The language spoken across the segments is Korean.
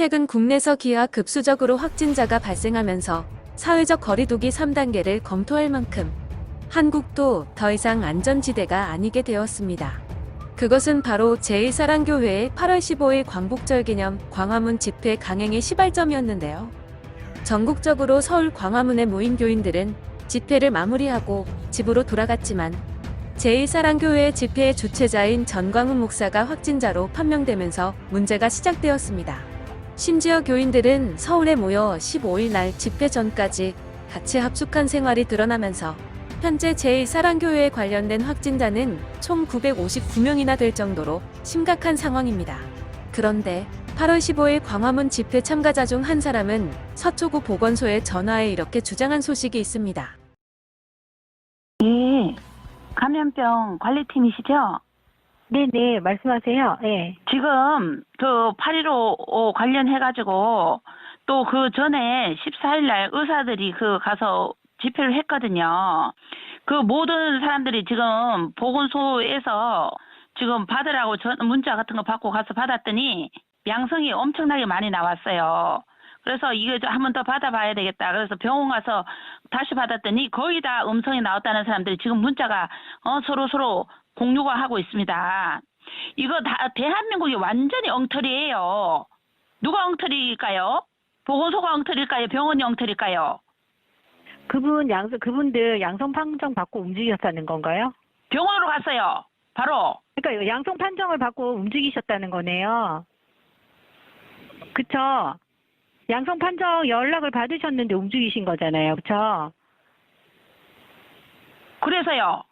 최근 국내에서 기하급수적으로 확진자가 발생하면서 사회적 거리두기 3단계를 검토할 만큼 한국도 더 이상 안전지대가 아니게 되었습니다. 그것은 바로 제1사랑교회의 8월 15일 광복절 기념 광화문 집회 강행의 시발점이었는데요. 전국적으로 서울 광화문에 모인 교인들은 집회를 마무리하고 집으로 돌아갔지만 제1사랑교회의 집회의 주최자인 전광훈 목사가 확진자로 판명되면서 문제가 시작되었습니다. 심지어 교인들은 서울에 모여 15일 날 집회 전까지 같이 합숙한 생활이 드러나면서 현재 제1사랑교회에 관련된 확진자는 총 959명이나 될 정도로 심각한 상황입니다. 그런데 8월 15일 광화문 집회 참가자 중 한 사람은 서초구 보건소에 전화해 이렇게 주장한 소식이 있습니다. 예, 감염병 관리팀이시죠? 네네, 말씀하세요. 네. 지금 그 8.15 관련해가지고 또 그 전에 14일 날 의사들이 그 가서 집회를 했거든요. 그 모든 사람들이 지금 보건소에서 지금 받으라고 문자 같은 거 받고 가서 받았더니 양성이 엄청나게 많이 나왔어요. 그래서 이거 한 번 더 받아봐야 되겠다. 그래서 병원 가서 다시 받았더니 거의 다 음성이 나왔다는 사람들이 지금 문자가 서로 공유가 하고 있습니다. 이거 다 대한민국이 완전히 엉터리예요. 누가 엉터리일까요? 보건소가 엉터리일까요? 병원이 엉터리일까요? 그분들 양성 판정 받고 움직였다는 건가요? 병원으로 갔어요. 바로. 그러니까 양성 판정을 받고 움직이셨다는 거네요. 그쵸? 양성 판정 연락을 받으셨는데 움직이신 거잖아요. 그쵸? 그래서요.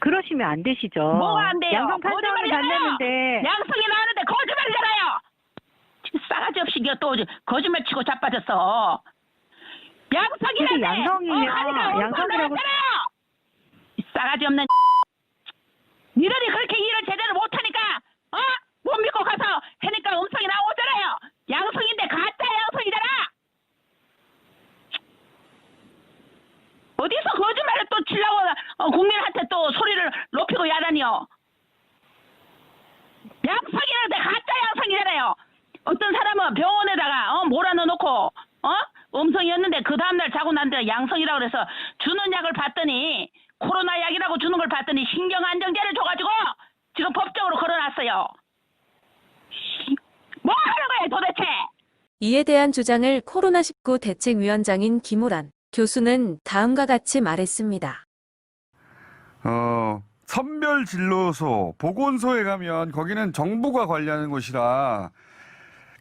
그러시면 안 되시죠. 뭐가 안 돼요? 양성 판정을 거짓말이잖아요. 받았는데 양성이 나왔는데 거짓말이잖아요. 지금 싸가지 없이 이게 또 거짓말 치고 자빠졌어. 양성이라는데 근데 양성이면 양성이라고 이 싸가지 없는 니들이 그렇게 일을 제대로 못하니까 못 믿고 가서 하니까 음성이 나오잖아요. 양성인데 가짜 양성이잖아. 어디서 거짓말을 또 치려고 국민한테 또 소리를 높이고 야단이요. 양성이라는데 가짜 양성이잖아요. 어떤 사람은 병원에다가 몰아넣어놓고 음성이었는데 그 다음날 자고 난 다음에 양성이라고 그래서 주는 약을 봤더니 코로나 약이라고 주는 걸 봤더니 신경안정제를 줘가지고 지금 법적으로 걸어놨어요. 뭐 하는 거예요 도대체? 이에 대한 주장을 코로나19 대책위원장인 김우란 교수는 다음과 같이 말했습니다. 선별진료소, 보건소에 가면 거기는 정부가 관리하는 곳이라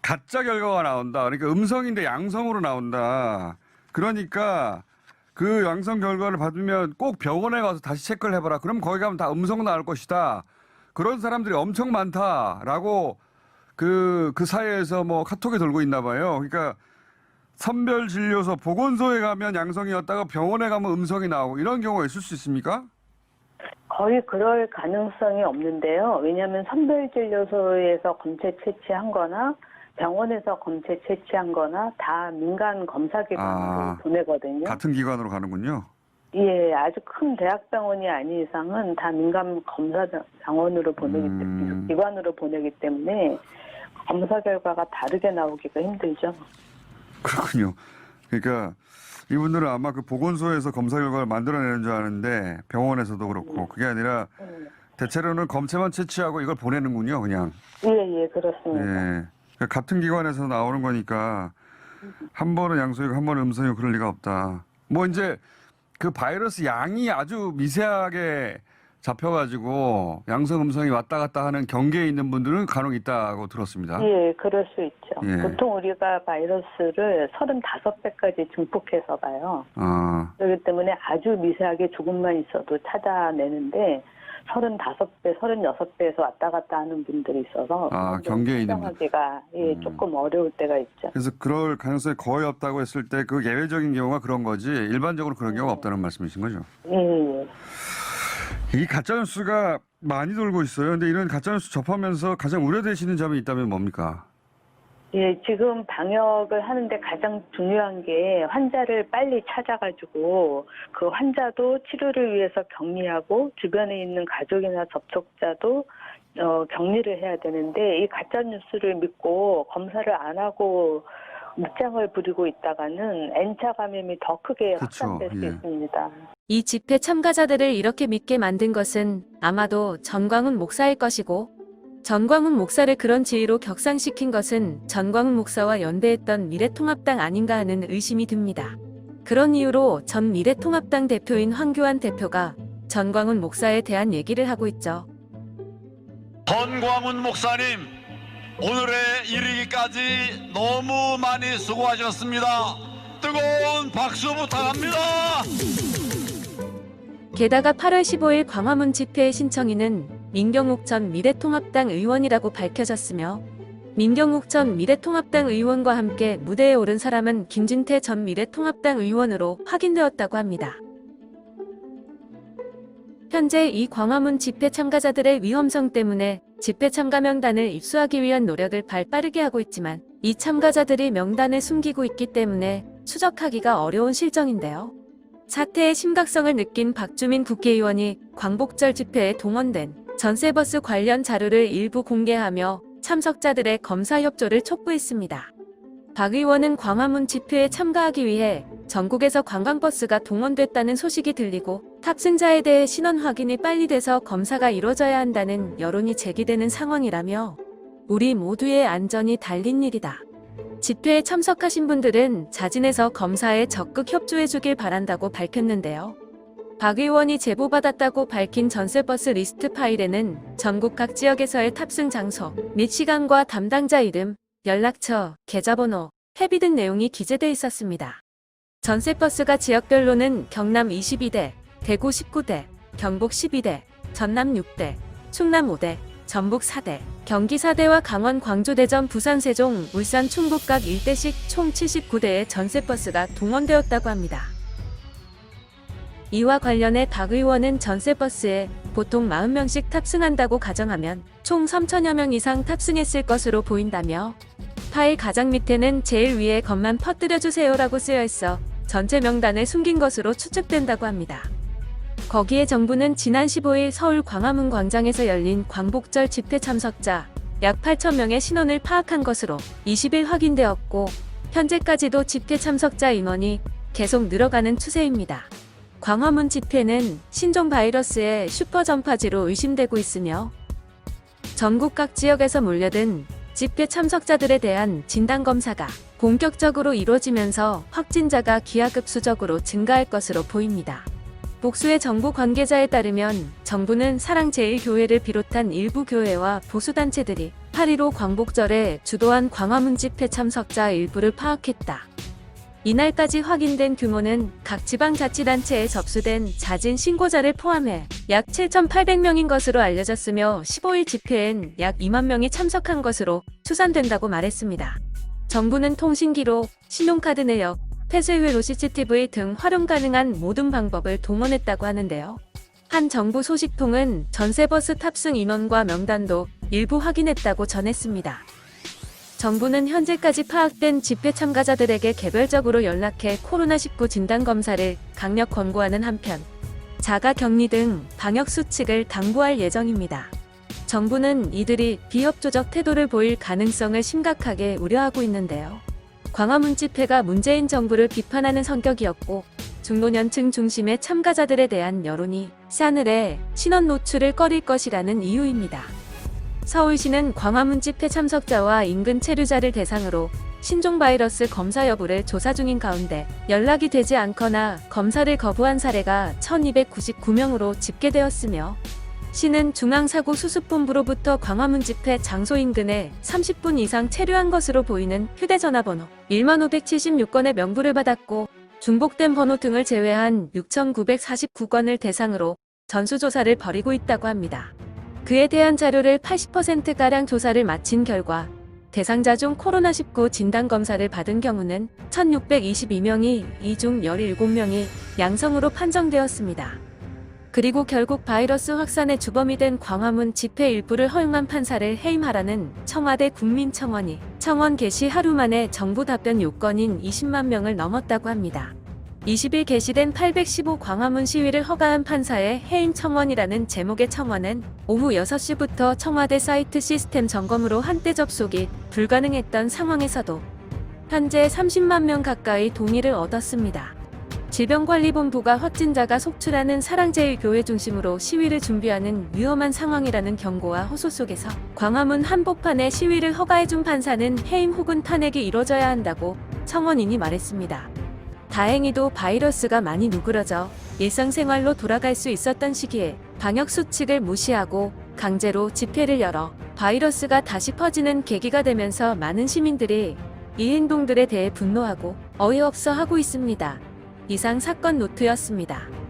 가짜 결과가 나온다. 그러니까 음성인데 양성으로 나온다. 그러니까 그 양성 결과를 받으면 꼭 병원에 가서 다시 체크를 해봐라. 그럼 거기 가면 다 음성 나올 것이다. 그런 사람들이 엄청 많다라고 그 사회에서 뭐 카톡이 돌고 있나 봐요. 그러니까 선별진료소, 보건소에 가면 양성이었다가 병원에 가면 음성이 나오고 이런 경우가 있을 수 있습니까? 거의 그럴 가능성이 없는데요. 왜냐하면 선별진료소에서 검체 채취한 거나 병원에서 검체 채취한 거나 다 민간 검사기관으로 보내거든요. 같은 기관으로 가는군요. 예, 아주 큰 대학병원이 아닌 이상은 다 민간 검사 병원으로 보내기 때문에, 기관으로 보내기 때문에 검사 결과가 다르게 나오기가 힘들죠. 그렇군요. 그러니까 이분들은 아마 그 보건소에서 검사 결과를 만들어내는 줄 아는데 병원에서도 그렇고 그게 아니라 대체로는 검체만 채취하고 이걸 보내는군요, 그냥. 예, 그렇습니다. 예. 그러니까 같은 기관에서 나오는 거니까 한 번은 양성이고 한 번은 음성이고 그럴 리가 없다. 뭐 이제 그 바이러스 양이 아주 미세하게 잡혀가지고 양성 음성이 왔다 갔다 하는 경계에 있는 분들은 간혹 있다고 들었습니다. 예, 그럴 수 있죠. 예. 보통 우리가 바이러스를 35배까지 증폭해서 봐요. 그렇기 때문에 아주 미세하게 조금만 있어도 찾아내는데 35배, 36배에서 왔다 갔다 하는 분들이 있어서 경계에 있는 분. 하기가 조금 어려울 때가 있죠. 그래서 그럴 가능성이 거의 없다고 했을 때 그 예외적인 경우가 그런 거지 일반적으로 그런 경우가 없다는 말씀이신 거죠? 예. 이 가짜뉴스가 많이 돌고 있어요. 근데 이런 가짜뉴스 접하면서 가장 우려되시는 점이 있다면 뭡니까? 예, 지금 방역을 하는데 가장 중요한 게 환자를 빨리 찾아가지고 그 환자도 치료를 위해서 격리하고 주변에 있는 가족이나 접촉자도 격리를 해야 되는데 이 가짜 뉴스를 믿고 검사를 안 하고 묵장을 부리고 있다가는 N차 감염이 더 크게 그쵸, 확산될 수 예. 있습니다. 이 집회 참가자들을 이렇게 믿게 만든 것은 아마도 전광훈 목사일 것이고, 전광훈 목사를 그런 지위로 격상시킨 것은 전광훈 목사와 연대했던 미래통합당 아닌가 하는 의심이 듭니다. 그런 이유로 전 미래통합당 대표인 황교안 대표가 전광훈 목사에 대한 얘기를 하고 있죠. 전광훈 목사님, 오늘에 이르기까지 너무 많이 수고하셨습니다. 뜨거운 박수 부탁합니다. 게다가 8월 15일 광화문 집회의 신청인은 민경욱 전 미래통합당 의원이라고 밝혀졌으며, 민경욱 전 미래통합당 의원과 함께 무대에 오른 사람은 김진태 전 미래통합당 의원으로 확인되었다고 합니다. 현재 이 광화문 집회 참가자들의 위험성 때문에 집회 참가 명단을 입수하기 위한 노력을 발빠르게 하고 있지만, 이 참가자들이 명단을 숨기고 있기 때문에 추적하기가 어려운 실정인데요. 사태의 심각성을 느낀 박주민 국회의원이 광복절 집회에 동원된 전세버스 관련 자료를 일부 공개하며 참석자들의 검사 협조를 촉구했습니다. 박 의원은 광화문 집회에 참가하기 위해 전국에서 관광버스가 동원됐다는 소식이 들리고 탑승자에 대해 신원 확인이 빨리 돼서 검사가 이루어져야 한다는 여론이 제기되는 상황이라며 우리 모두의 안전이 달린 일이다. 집회에 참석하신 분들은 자진해서 검사에 적극 협조해 주길 바란다고 밝혔는데요. 박 의원이 제보받았다고 밝힌 전세버스 리스트 파일에는 전국 각 지역에서의 탑승 장소 및 시간과 담당자 이름, 연락처, 계좌번호, 회비 등 내용이 기재돼 있었습니다. 전세버스가 지역별로는 경남 22대, 대구 19대, 경북 12대, 전남 6대, 충남 5대, 전북 4대, 경기 4대와 강원, 광주, 대전, 부산, 세종, 울산, 충북 각 1대씩 총 79대의 전세버스가 동원되었다고 합니다. 이와 관련해 박 의원은 전세버스에 보통 40명씩 탑승한다고 가정하면 총 3천여 명 이상 탑승했을 것으로 보인다며, 파일 가장 밑에는 제일 위에 것만 퍼뜨려주세요라고 쓰여있어 전체 명단을 숨긴 것으로 추측된다고 합니다. 거기에 정부는 지난 15일 서울 광화문 광장에서 열린 광복절 집회 참석자 약 8,000명의 신원을 파악한 것으로 20일 확인되었고, 현재까지도 집회 참석자 인원이 계속 늘어가는 추세입니다. 광화문 집회는 신종 바이러스의 슈퍼 전파지로 의심되고 있으며, 전국 각 지역에서 몰려든 집회 참석자들에 대한 진단검사가 본격적으로 이루어지면서 확진자가 기하급수적으로 증가할 것으로 보입니다. 복수의 정부 관계자에 따르면 정부는 사랑제일교회를 비롯한 일부 교회와 보수단체들이 8.15 광복절에 주도한 광화문 집회 참석자 일부를 파악했다. 이날까지 확인된 규모는 각 지방자치단체에 접수된 자진 신고자를 포함해 약 7,800명인 것으로 알려졌으며 15일 집회엔 약 2만 명이 참석한 것으로 추산된다고 말했습니다. 정부는 통신기록, 신용카드 내역, 폐쇄회로 CCTV 등 활용 가능한 모든 방법을 동원했다고 하는데요. 한 정부 소식통은 전세버스 탑승 인원과 명단도 일부 확인했다고 전했습니다. 정부는 현재까지 파악된 집회 참가자들에게 개별적으로 연락해 코로나19 진단검사를 강력 권고하는 한편 자가격리 등 방역수칙을 당부할 예정입니다. 정부는 이들이 비협조적 태도를 보일 가능성을 심각하게 우려하고 있는데요. 광화문 집회가 문재인 정부를 비판하는 성격이었고, 중노년층 중심의 참가자들에 대한 여론이 싸늘해 신원 노출을 꺼릴 것이라는 이유입니다. 서울시는 광화문 집회 참석자와 인근 체류자를 대상으로 신종 바이러스 검사 여부를 조사 중인 가운데 연락이 되지 않거나 검사를 거부한 사례가 1,299명으로 집계되었으며, 시는 중앙사고수습본부로부터 광화문 집회 장소 인근에 30분 이상 체류한 것으로 보이는 휴대전화번호 1576건의 명부를 받았고, 중복된 번호 등을 제외한 6,949건을 대상으로 전수조사를 벌이고 있다고 합니다. 그에 대한 자료를 80%가량 조사를 마친 결과 대상자 중 코로나19 진단검사를 받은 경우는 1,622명이, 이 중 17명이 양성으로 판정되었습니다. 그리고 결국 바이러스 확산의 주범이 된 광화문 집회 일부를 허용한 판사를 해임하라는 청와대 국민청원이 청원 개시 하루 만에 정부 답변 요건인 20만 명을 넘었다고 합니다. 20일 게시된 815 광화문 시위를 허가한 판사의 해임 청원이라는 제목의 청원은 오후 6시부터 청와대 사이트 시스템 점검으로 한때 접속이 불가능했던 상황에서도 현재 30만 명 가까이 동의를 얻었습니다. 질병관리본부가 확진자가 속출하는 사랑제일교회 중심으로 시위를 준비하는 위험한 상황이라는 경고와 호소 속에서 광화문 한복판에 시위를 허가해준 판사는 해임 혹은 탄핵이 이뤄져야 한다고 청원인이 말했습니다. 다행히도 바이러스가 많이 누그러져 일상생활로 돌아갈 수 있었던 시기에 방역수칙을 무시하고 강제로 집회를 열어 바이러스가 다시 퍼지는 계기가 되면서 많은 시민들이 이 행동들에 대해 분노하고 어이없어 하고 있습니다. 이상 사건 노트였습니다.